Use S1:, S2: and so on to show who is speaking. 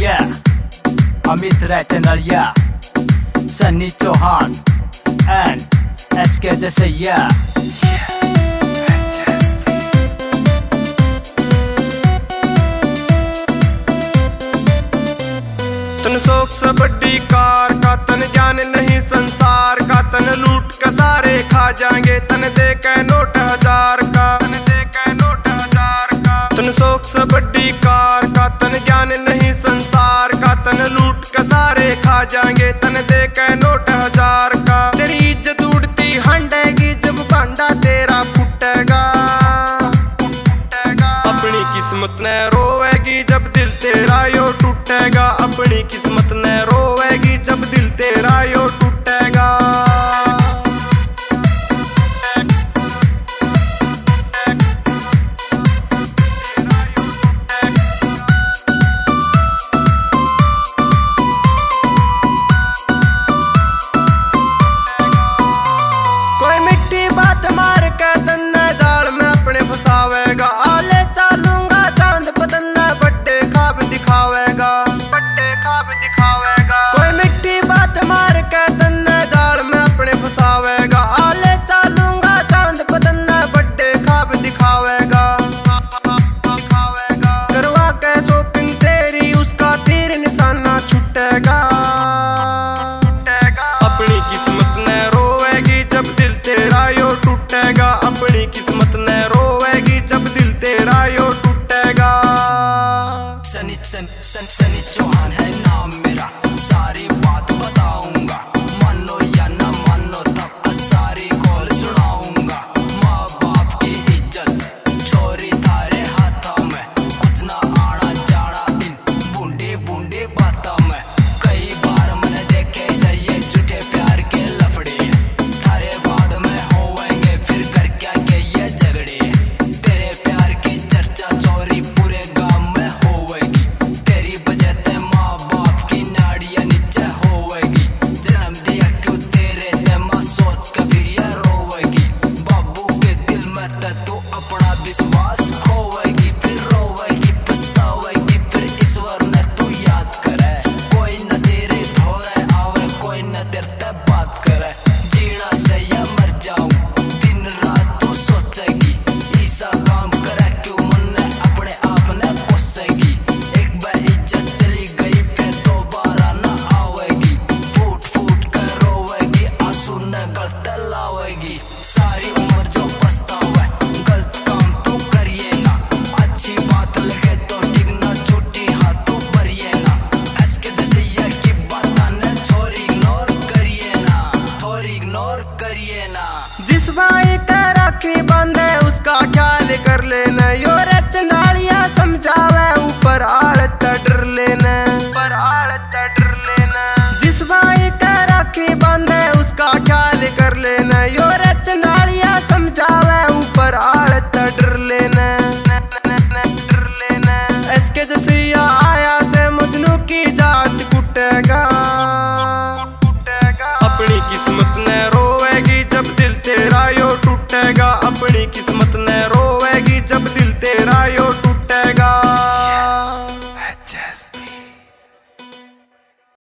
S1: yeah. Amit Rätenal, yeah. Sunny Chauhan and SK Desai, yeah.
S2: तन शौक से बड़ी कार का, तन ज्ञान नहीं संसार का, तन लूट के सारे खा जाएंगे, तन दे के नोट 1000 का, तन दे के नोट 1000 का। तन शौक से बड़ी कार का, तन ज्ञान नहीं संसार का, तन लूट के सारे खा जाएंगे, तन दे के नोट 1000 का। तेरी इज्जत उड़ती हंडेगी जब भांडा तेरा फूटेगा, अपनी किस्मत न रोएगी जब दिल तेरा यो टूटेगा, अपनी किस्मत न रोएगी जब दिल तेरा यो टूटेगा। कोई मिट्टी बात मार के तन्ने जाल में अपने फसावेगा, आले चालूंगा चांद पतन्ना बड्डे खाब दिखावेगा, बड्डे खाब दिखावेगा। कोई मिट्टी बात मार के तन्ने जाल में अपने फसावेगा, आले चालूंगा चांद पतन्ना बड्डे खाब दिखावेगा, करवा के शॉपिंग तेरी उसका तीर निशाना छुटेगा, अपनी किस्मत न रोएगी जब दिल तेरा यो टूटेगा, अपनी किस्मत न रोएगी जब दिल तेरा यो टूटेगा।
S1: Sunny